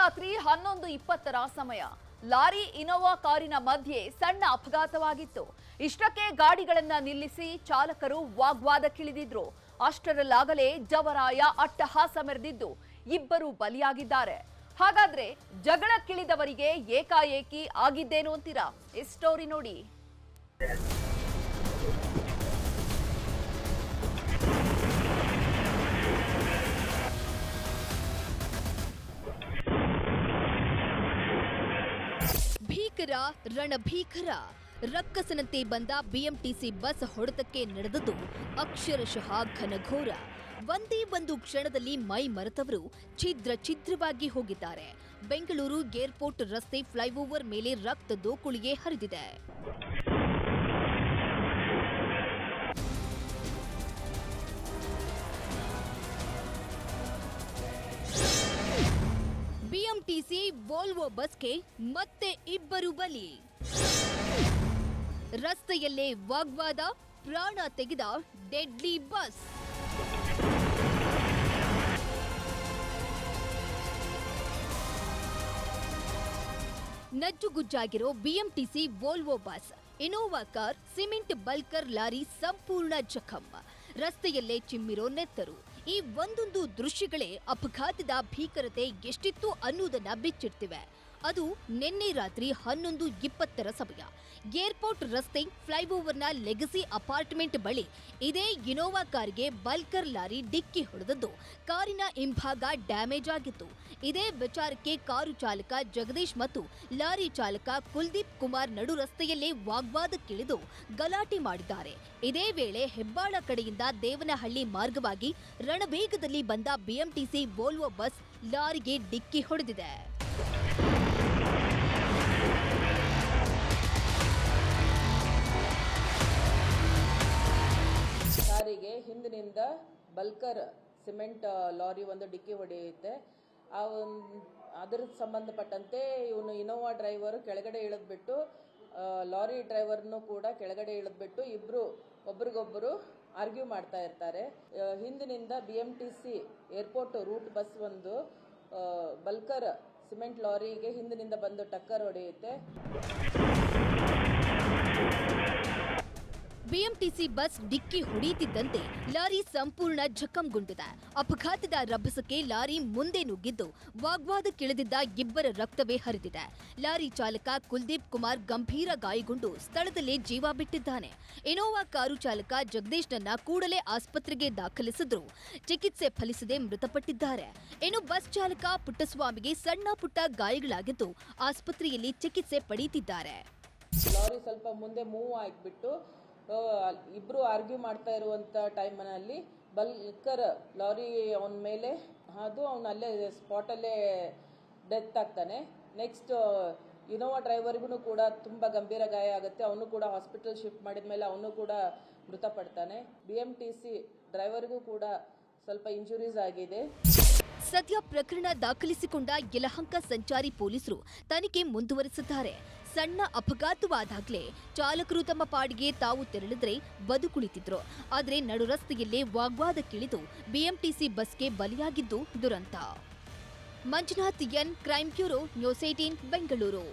ರಾತ್ರಿ 11:20 ಸಮಯ lorry Innova ಕಾರಿನ ಮಧ್ಯೆ ಸಣ್ಣ ಅಪಘಾತವಾಗಿತ್ತು. ಇಷ್ಟಕ್ಕೆ ಗಾಡಿಗಳನ್ನ ನಿಲ್ಲಿಸಿ ಚಾಲಕರು ವಾಗ್ವಾದಕ್ಕಿಳಿದಿದ್ರು. ಅಷ್ಟರಲ್ಲಾಗಲೇ ಜವರಾಯ ಅಟ್ಟಹಾಸ ಮೆರೆದಿದ್ದು ಇಬ್ಬರು ಬಲಿಯಾಗಿದ್ದಾರೆ. ಹಾಗಾದ್ರೆ ಜಗಳಕ್ಕಿಳಿದವರಿಗೆ ಏಕಾಏಕಿ ಆಗಿದ್ದೇನು ಅಂತೀರಾ? ಈ ಸ್ಟೋರಿ ನೋಡಿ. ಭೀಕರ ರಣಭೀಕರ ರಕ್ಕಸನಂತೆ ಬಂದ ಬಿಎಂಟಿಸಿ ಬಸ್ ಹೊಡೆತಕ್ಕೆ ನಡೆದದ್ದು ಅಕ್ಷರಶಃ ಘನಘೋರ. ಒಂದೇ ಒಂದು ಕ್ಷಣದಲ್ಲಿ ಮೈ ಮರೆತವರು ಛಿದ್ರವಾಗಿ ಹೋಗಿದ್ದಾರೆ. ಬೆಂಗಳೂರು ಏರ್ಪೋರ್ಟ್ ರಸ್ತೆ ಫ್ಲೈಓವರ್ ಮೇಲೆ ರಕ್ತದ ಕುಳಿಗೆ ಹರಿದಿದೆ. ಬಿಎಂಟಿಸಿ ವೋಲ್ವೋ ಬಸ್ಗೆ ಮತ್ತೆ ಇಬ್ಬರು ಬಲಿ. ರಸ್ತೆಯಲ್ಲೇ ವಾಗ್ವಾದ, ಪ್ರಾಣ ತೆಗೆದ ಡೆಡ್ಲಿ ಬಸ್. ನಜ್ಜುಗುಜ್ಜಾಗಿರೋ BMTC Volvo bus, Innova car, cement bulker lorry ಸಂಪೂರ್ಣ ಜಖಂ. ರಸ್ತೆಯಲ್ಲೇ ಚಿಮ್ಮಿರೋ ನೆತ್ತರು. ಈ ಒಂದೊಂದು ದೃಶ್ಯಗಳೇ ಅಪಘಾತದ ಭೀಕರತೆ ಎಷ್ಟಿತ್ತು ಅನ್ನುವುದನ್ನ ಬಿಚ್ಚಿಡ್ತಿವೆ. ಅದು ನಿನ್ನೆ ರಾತ್ರಿ 11:20 ಸಮಯ ಏರ್ಪೋರ್ಟ್ ರಸ್ತೆ ಫ್ಲೈಓವರ್ನ ಲೆಗಸಿ ಅಪಾರ್ಟ್ಮೆಂಟ್ ಬಳಿ ಇದೇ ಇನೋವಾ ಕಾರಿಗೆ ಬಲ್ಕರ್ ಲಾರಿ ಡಿಕ್ಕಿ ಹೊಡೆದದ್ದು ಕಾರಿನ ಹಿಂಭಾಗ ಡ್ಯಾಮೇಜ್ ಆಗಿತ್ತು. ಇದೇ ವಿಚಾರಕ್ಕೆ ಕಾರು ಚಾಲಕ ಜಗದೀಶ್ ಮತ್ತು ಲಾರಿ ಚಾಲಕ ಕುಲ್ದೀಪ್ ಕುಮಾರ್ ನಡು ರಸ್ತೆಯಲ್ಲೇ ವಾಗ್ವಾದಕ್ಕಿಳಿದು ಗಲಾಟೆ ಮಾಡಿದ್ದಾರೆ. ಇದೇ ವೇಳೆ ಹೆಬ್ಬಾಳ ಕಡೆಯಿಂದ ದೇವನಹಳ್ಳಿ ಮಾರ್ಗವಾಗಿ ರಣವೇಗದಲ್ಲಿ ಬಂದ ಬಿಎಂಟಿಸಿ ವೋಲ್ವೋ ಬಸ್ ಲಾರಿಗೆ ಡಿಕ್ಕಿ ಹೊಡೆದಿದೆ. ಕಾರಿಗೆ ಹಿಂದಿನಿಂದ ಬಲ್ಕರ್ ಸಿಮೆಂಟ್ ಲಾರಿ ಒಂದು ಡಿಕ್ಕಿ ಹೊಡೆಯುತ್ತೆ. ಅದರ ಸಂಬಂಧಪಟ್ಟಂತೆ ಇವನು ಇನೋವಾ ಡ್ರೈವರ್ ಕೆಳಗಡೆ ಇಳಿದ್ಬಿಟ್ಟು ಲಾರಿ ಡ್ರೈವರ್ನು ಕೂಡ ಕೆಳಗಡೆ ಇಳಿದ್ಬಿಟ್ಟು ಇಬ್ಬರು ಒಬ್ರಿಗೊಬ್ಬರು ಆರ್ಗ್ಯೂ ಮಾಡ್ತಾ ಇರ್ತಾರೆ. ಹಿಂದಿನಿಂದ ಬಿಎಂಟಿಸಿ ಏರ್ಪೋರ್ಟ್ ರೂಟ್ ಬಸ್ ಒಂದು ಬಲ್ಕರ್ ಸಿಮೆಂಟ್ ಲಾರಿಗೆ ಹಿಂದಿನಿಂದ ಬಂದು ಟಕ್ಕರ್ ಹೊಡೆಯುತ್ತೆ. ಬಿಎಂಟಿಸಿ ಬಸ್ ಡಿಕ್ಕಿ ಹೊಡೆಯುತ್ತಿದ್ದಂತೆ ಲಾರಿ ಸಂಪೂರ್ಣ ಜಖಂಗೊಂಡಿದೆ. ಅಪಘಾತದ ರಭಸಕ್ಕೆ ಲಾರಿ ಮುಂದೆ ನುಗ್ಗಿದ್ದು ವಾಗ್ವಾದಕ್ಕಿಳಿದಿದ್ದ ಇಬ್ಬರ ರಕ್ತವೇ ಹರಿದಿದೆ. ಲಾರಿ ಚಾಲಕ ಕುಲ್ದೀಪ್ ಕುಮಾರ್ ಗಂಭೀರ ಗಾಯಗೊಂಡು ಸ್ಥಳದಲ್ಲೇ ಜೀವ ಬಿಟ್ಟಿದ್ದಾನೆ. ಇನೋವಾ ಕಾರು ಚಾಲಕ ಜಗದೀಶ್ನನ್ನ ಕೂಡಲೇ ಆಸ್ಪತ್ರೆಗೆ ದಾಖಲಿಸಿದ್ರು. ಚಿಕಿತ್ಸೆ ಫಲಿಸದೆ ಮೃತಪಟ್ಟಿದ್ದಾರೆ. ಇನ್ನು ಬಸ್ ಚಾಲಕ ಪುಟ್ಟಸ್ವಾಮಿಗೆ ಸಣ್ಣ ಪುಟ್ಟ ಗಾಯಗಳಾಗಿದ್ದು ಆಸ್ಪತ್ರೆಯಲ್ಲಿ ಚಿಕಿತ್ಸೆ ಪಡೆಯುತ್ತಿದ್ದಾರೆ. ಲಾರಿ ಸ್ವಲ್ಪ ಮುಂದೆ ಮೂವ್ ಆಗಿಬಿಟ್ಟು ಇಬ್ರು ಆರ್ಗ್ಯೂ ಮಾಡ್ತಾ ಇರುವಂತ ಟೈಮ್ನಲ್ಲಿ ಬಲ್ಕರ್ ಲಾರಿ ಅವನ ಮೇಲೆ ಅದು ಅವನಲ್ಲೇ ಸ್ಪಾಟಲ್ಲೇ ಡೆತ್ ಆಗ್ತಾನೆ. ನೆಕ್ಸ್ಟ್ ಇನೋವಾ ಡ್ರೈವರ್ಗೂ ಕೂಡ ತುಂಬ ಗಂಭೀರ ಗಾಯ ಆಗುತ್ತೆ. ಅವನು ಕೂಡ ಹಾಸ್ಪಿಟಲ್ ಶಿಫ್ಟ್ ಮಾಡಿದ ಮೇಲೆ ಅವನು ಕೂಡ ಮೃತಪಡ್ತಾನೆ. ಬಿಎಂಟಿಸಿ ಡ್ರೈವರ್ಗೂ ಕೂಡ ಸ್ವಲ್ಪ ಇಂಜುರೀಸ್ ಆಗಿದೆ. ಸದ್ಯ ಪ್ರಕರಣ ದಾಖಲಿಸಿಕೊಂಡ ಯಲಹಂಕ ಸಂಚಾರಿ ಪೊಲೀಸರು ತನಿಖೆ ಮುಂದುವರಿಸಿದ್ದಾರೆ. ಸಣ್ಣ ಅಪಘಾತವಾದಾಗಲೇ ಚಾಲಕರು ತಮ್ಮ ಪಾಡಿಗೆ ತಾವು ತೆರಳಿದ್ರೆ ಬದುಕುಳಿತಿದ್ರು. ಆದರೆ ನಡು ರಸ್ತೆಯಲ್ಲೇ ವಾಗ್ವಾದಕ್ಕಿಳಿದು ಬಿಎಂಟಿಸಿ ಬಸ್ಗೆ ಬಲಿಯಾಗಿದ್ದು ದುರಂತ. Manjunath N, crime bureau, news 18 Bengaluru.